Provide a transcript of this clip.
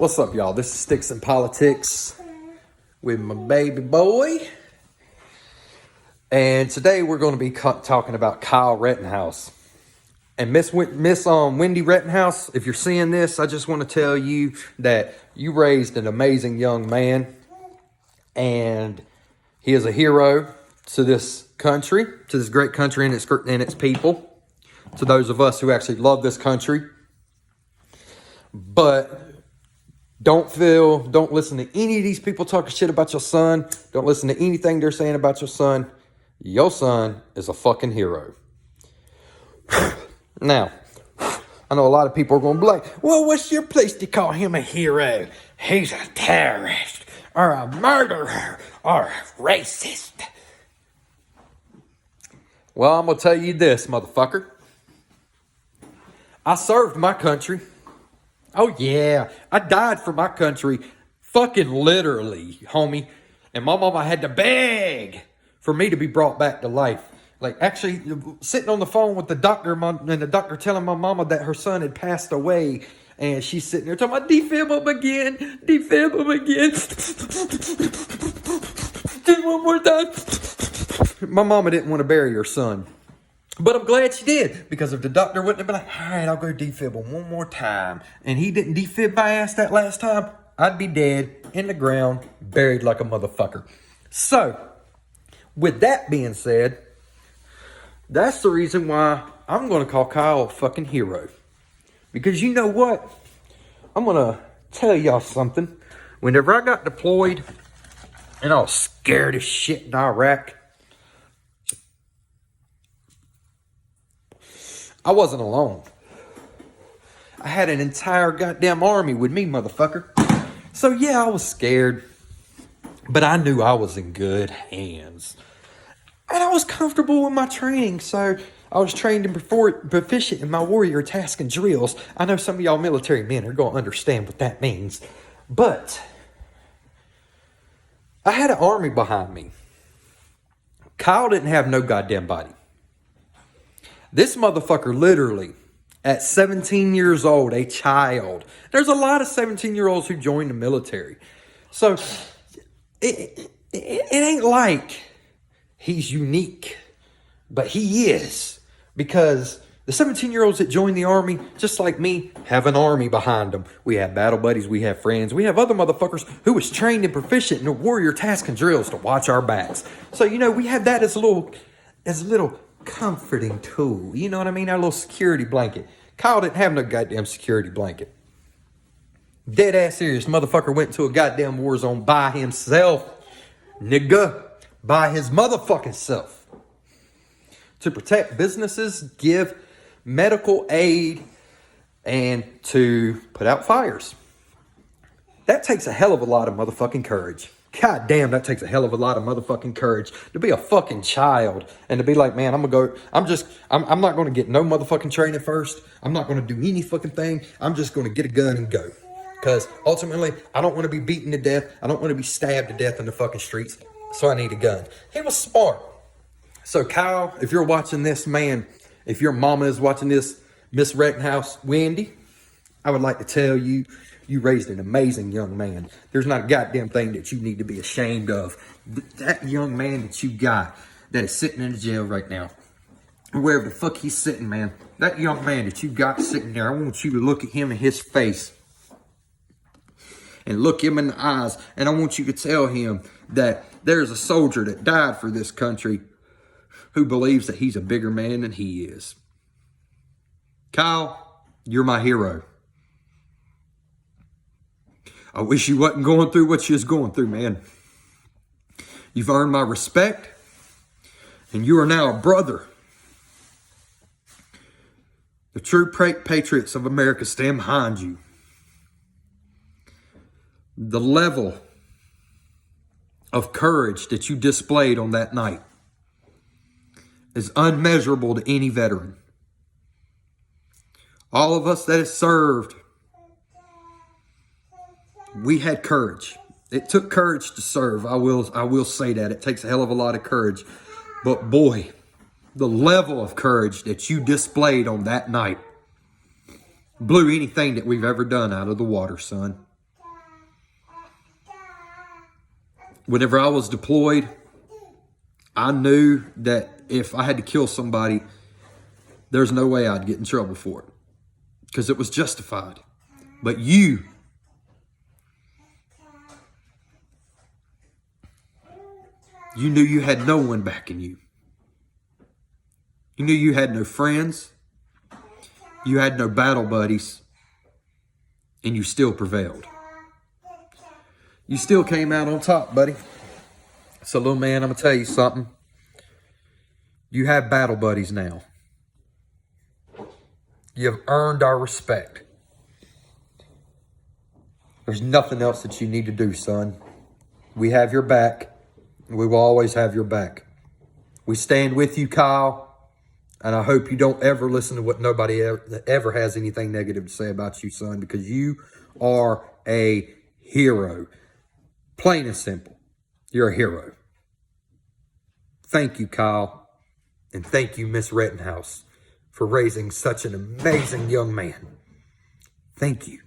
What's up, y'all? This is Sticks and Politics with my baby boy. And today we're going to be talking about Kyle Rittenhouse. And Miss Wendy Rittenhouse, if you're seeing this, I just want to tell you that you raised an amazing young man. And he is a hero to this country, to this great country and its people. To those of us who actually love this country. But don't listen to any of these people talking shit about your son. Don't listen to anything they're saying about your son. Your son is a fucking hero. Now, I know a lot of people are going to be like, well, what's your place to call him a hero? He's a terrorist or a murderer or a racist. Well, I'm going to tell you this, motherfucker. I served my country. Oh, yeah. I died for my country. Fucking literally, homie. And my mama had to beg for me to be brought back to life. Like, actually, sitting on the phone with the doctor, and the doctor telling my mama that her son had passed away. And she's sitting there talking about, defib him again. Defib him again. Just one more time. My mama didn't want to bury her son. But I'm glad she did, because if the doctor wouldn't have been like, all right, I'll go defib him one more time, and he didn't defib my ass that last time, I'd be dead in the ground, buried like a motherfucker. So, with that being said, that's the reason why I'm going to call Kyle a fucking hero. Because you know what? I'm going to tell y'all something. Whenever I got deployed, and I was scared as shit in Iraq, I wasn't alone. I had an entire goddamn army with me, motherfucker. So yeah, I was scared. But I knew I was in good hands. And I was comfortable with my training. So I was trained and proficient in my warrior task and drills. I know some of y'all military men are going to understand what that means. But I had an army behind me. Kyle didn't have no goddamn body. This motherfucker literally, at 17 years old, a child. There's a lot of 17-year-olds who join the military. So, it ain't like he's unique. But he is. Because the 17-year-olds that join the army, just like me, have an army behind them. We have battle buddies, we have friends, we have other motherfuckers who was trained and proficient in the warrior task and drills to watch our backs. So, we have that as a little comforting tool. You know what I mean? Our little security blanket. Kyle didn't have no goddamn security blanket. Dead ass serious. Motherfucker went to a goddamn war zone by himself. Nigga. By his motherfucking self. To protect businesses, give medical aid, and to put out fires. That takes a hell of a lot of motherfucking courage. God damn, that takes a hell of a lot of motherfucking courage to be a fucking child and to be like, man, I'm not going to get no motherfucking training first. I'm not going to do any fucking thing. I'm just going to get a gun and go. Because ultimately, I don't want to be beaten to death. I don't want to be stabbed to death in the fucking streets. So I need a gun. He was smart. So Kyle, if you're watching this, man, if your mama is watching this, Miss Rittenhouse, Wendy, I would like to tell you, you raised an amazing young man. There's not a goddamn thing that you need to be ashamed of. That young man that you got that is sitting in the jail right now, or wherever the fuck he's sitting, man. That young man that you got sitting there, I want you to look at him in his face and look him in the eyes. And I want you to tell him that there's a soldier that died for this country who believes that he's a bigger man than he is. Kyle, you're my hero. I wish you wasn't going through what you was going through, man. You've earned my respect, and you are now a brother. The true patriots of America stand behind you. The level of courage that you displayed on that night is unmeasurable to any veteran. All of us that have served, we had courage. It took courage to serve. I will say that. It takes a hell of a lot of courage. But boy, the level of courage that you displayed on that night blew anything that we've ever done out of the water, son. Whenever I was deployed, I knew that if I had to kill somebody, there's no way I'd get in trouble for it because it was justified. But you knew you had no one backing you. You knew you had no friends. You had no battle buddies. And you still prevailed. You still came out on top, buddy. So, little man, I'm going to tell you something. You have battle buddies now. You have earned our respect. There's nothing else that you need to do, son. We have your back. We will always have your back. We stand with you, Kyle. And I hope you don't ever listen to what nobody ever has anything negative to say about you, son, because you are a hero. Plain and simple. You're a hero. Thank you, Kyle. And thank you, Miss Rittenhouse, for raising such an amazing young man. Thank you.